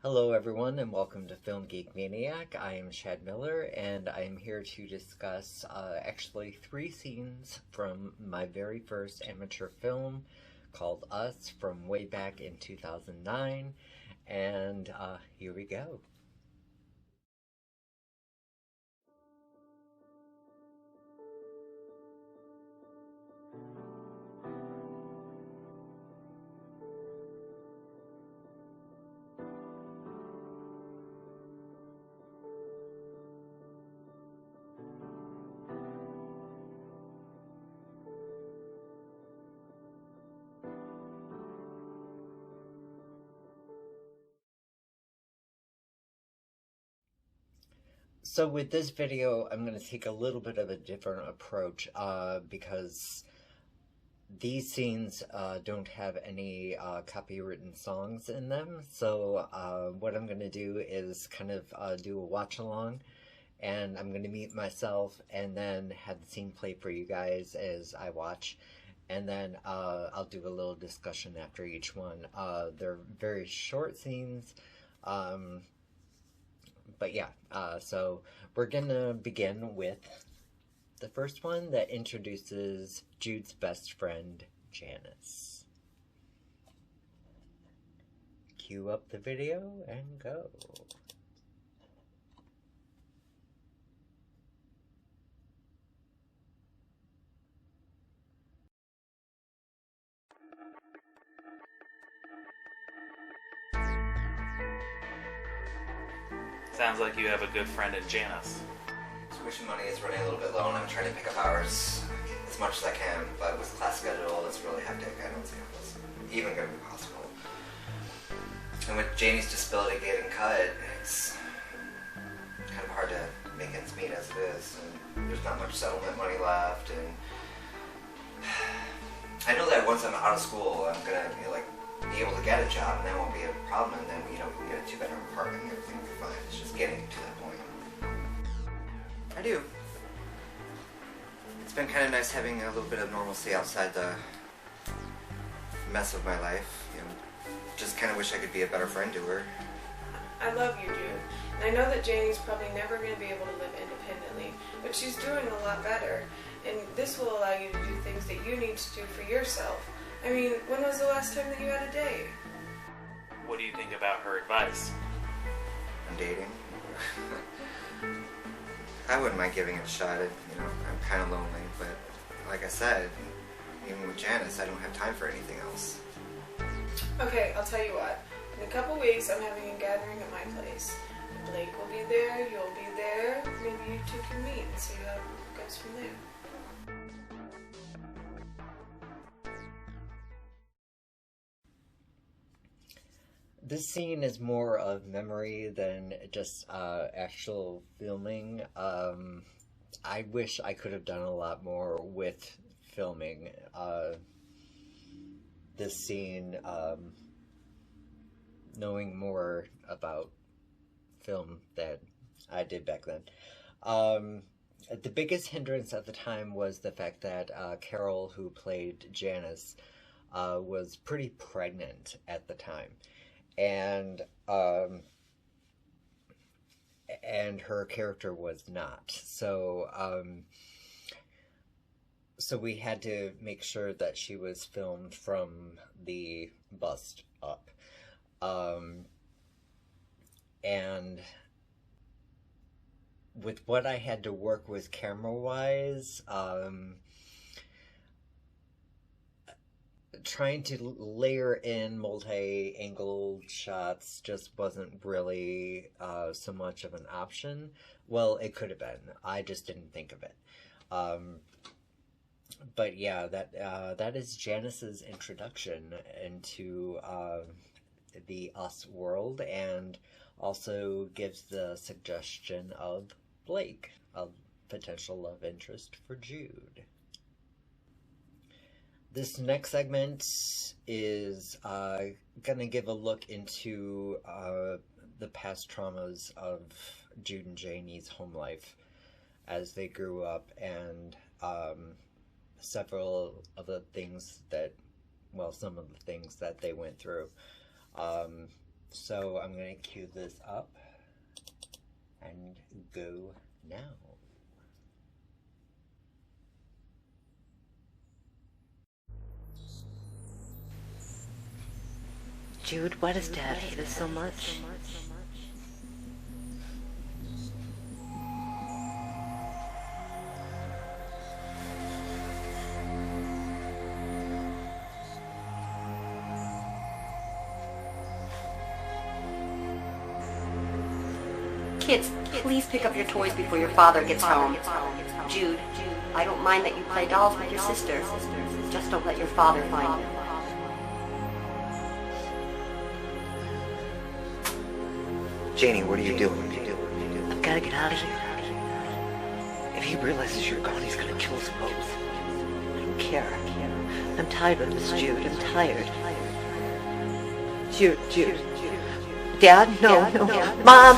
Hello everyone and welcome to Film Geek Maniac. I am Chad Miller and I am here to discuss actually 3 scenes from my very first amateur film called Us from way back in 2009, and here we go. So with this video, I'm going to take a little bit of a different approach because these scenes don't have any copywritten songs in them. So what I'm going to do is kind of do a watch along, and I'm going to mute myself and then have the scene play for you guys as I watch. And then I'll do a little discussion after each one. They're very short scenes. But yeah, so we're gonna begin with the first one that introduces Jude's best friend, Janis. Cue up the video and go. Sounds like you have a good friend in Janis. Tuition money is running a little bit low and I'm trying to pick up hours as much as I can, but with class schedule it's really hectic. I don't think it's even going to be possible. And with Janie's disability getting cut, it's kind of hard to make ends meet as it is. And there's not much settlement money left, and I know that once I'm out of school I'm going to be able to get a job and that won't be a problem, and then we can get a 2-bedroom apartment and everything will be fine. It's just getting to that point. I do. It's been kind of nice having a little bit of normalcy outside the mess of my life. Just kind of wish I could be a better friend to her. I love you, Jude. And I know that Janie's probably never going to be able to live independently, but she's doing a lot better. And this will allow you to do things that you need to do for yourself. I mean, when was the last time that you had a date? What do you think about her advice? I'm dating. I wouldn't mind giving it a shot. I'm kind of lonely, but like I said, even with Janis, I don't have time for anything else. Okay, I'll tell you what. In a couple weeks, I'm having a gathering at my place. Blake will be there, you'll be there. Maybe you two can meet and see how it goes from there. This scene is more of memory than just actual filming. I wish I could have done a lot more with filming this scene, knowing more about film that I did back then. The biggest hindrance at the time was the fact that Carol, who played Janis, was pretty pregnant at the time. And her character was not. So we had to make sure that she was filmed from the bust up. And with what I had to work with camera-wise, trying to layer in multi-angle shots just wasn't really so much of an option. Well, it could have been. I just didn't think of it. But yeah, that is Janis's introduction into the Us world, and also gives the suggestion of Blake, a potential love interest for Jude. This next segment is going to give a look into the past traumas of Jude and Janie's home life as they grew up, and several of the things that, well, some of the things that they went through. So I'm going to cue this up and go now. Jude, why does Dad hate us so much? Kids, please pick up your toys before your father gets home. Jude, I don't mind that you play dolls with your sister. Just don't let your father find them. Janie, what are you doing? I've got to get out of here. If he realizes you're gone, he's gonna kill us both. I don't care. I'm tired of this, Jude. I'm tired. Jude. Dad? No. Mom!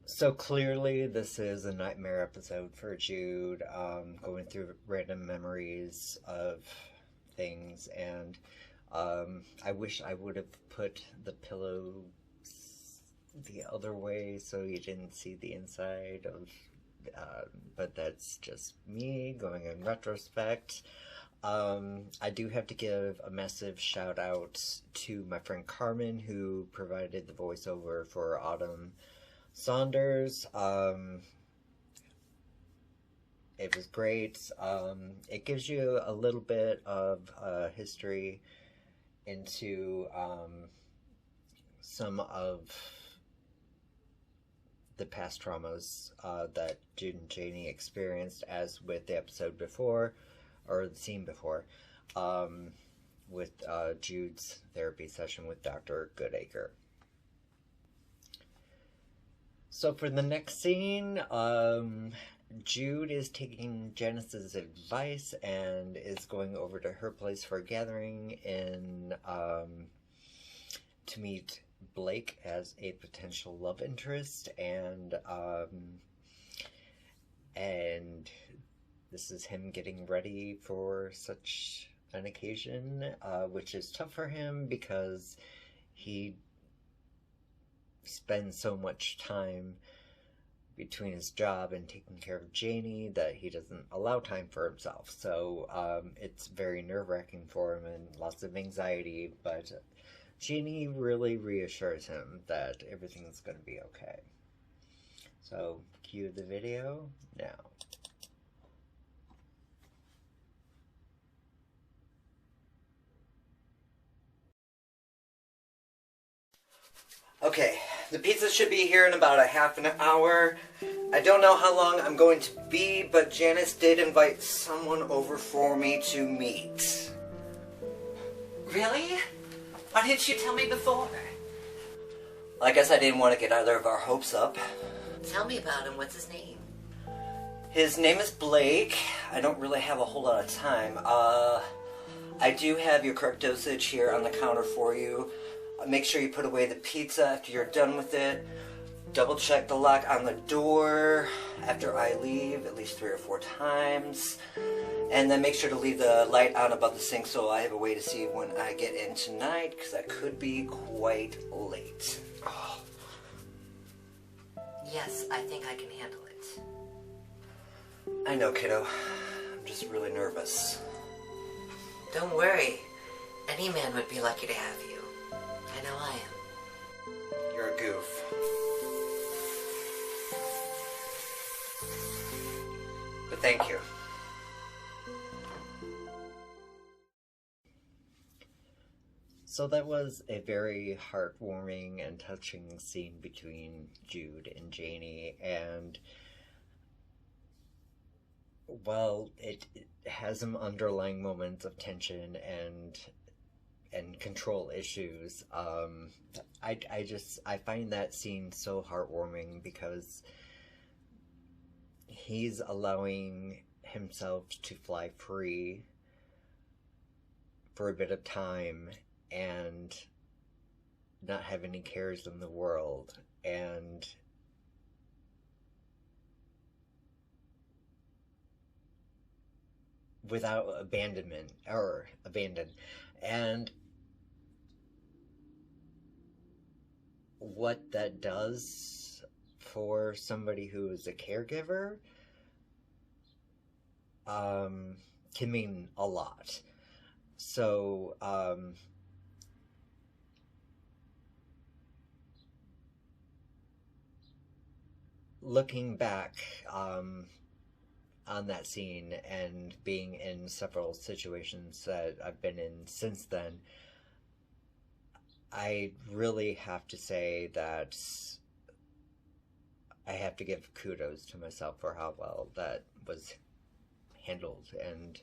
So clearly this is a nightmare episode for Jude, going through random memories of things, and I wish I would have put the pillows the other way so you didn't see the inside of, but that's just me going in retrospect. I do have to give a massive shout out to my friend Carmen, who provided the voiceover for Autumn Saunders. It was great. It gives you a little bit of history into some of the past traumas that Jude and Janie experienced, as with the episode before, or the scene before, with Jude's therapy session with Dr. Goodacre. So for the next scene, Jude is taking Janis's advice and is going over to her place for a gathering in to meet Blake as a potential love interest, and this is him getting ready for such an occasion, which is tough for him because he spends so much time between his job and taking care of Janie that he doesn't allow time for himself. So it's very nerve-wracking for him and lots of anxiety, but Janie really reassures him that everything's going to be okay. So cue the video now. Okay, the pizza should be here in about a half an hour. I don't know how long I'm going to be, but Janis did invite someone over for me to meet. Really? Why didn't you tell me before? Well, I guess I didn't want to get either of our hopes up. Tell me about him. What's his name? His name is Blake. I don't really have a whole lot of time. I do have your correct dosage here on the counter for you. Make sure you put away the pizza after you're done with it. Double check the lock on the door after I leave at least 3 or 4 times. And then make sure to leave the light on above the sink so I have a way to see when I get in tonight, because that could be quite late. Oh. Yes, I think I can handle it. I know, kiddo. I'm just really nervous. Don't worry. Any man would be lucky to have you. I know I am. You're a goof. But thank you. So that was a very heartwarming and touching scene between Jude and Janie, and while it has some underlying moments of tension and control issues, I find that scene so heartwarming because he's allowing himself to fly free for a bit of time and not have any cares in the world, and without abandonment or abandon. And what that does for somebody who is a caregiver can mean a lot. So looking back on that scene and being in several situations that I've been in since then, I really have to say that I have to give kudos to myself for how well that was handled and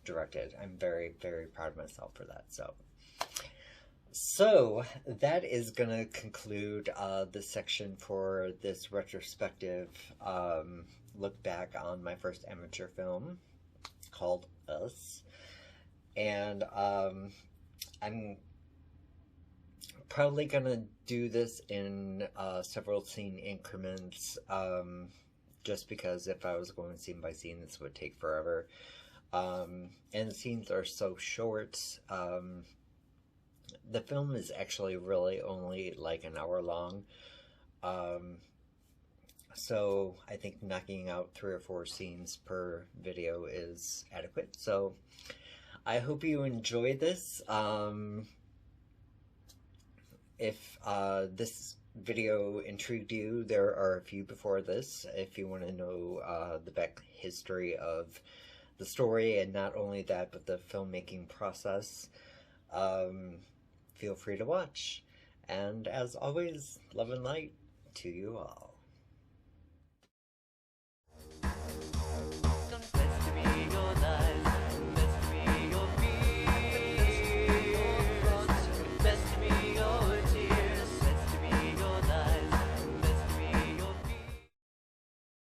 directed. I'm very, very proud of myself for that. So that is going to conclude this section for this retrospective look back on my first amateur film called Us. And I'm probably going to do this in several scene increments, just because if I was going scene by scene, this would take forever. And the scenes are so short. The film is actually really only like an hour long. So I think knocking out 3 or 4 scenes per video is adequate. So I hope you enjoyed this. If this video intrigued you, there are a few before this. If you want to know the back history of the story, and not only that, but the filmmaking process, feel free to watch. And as always, love and light to you all.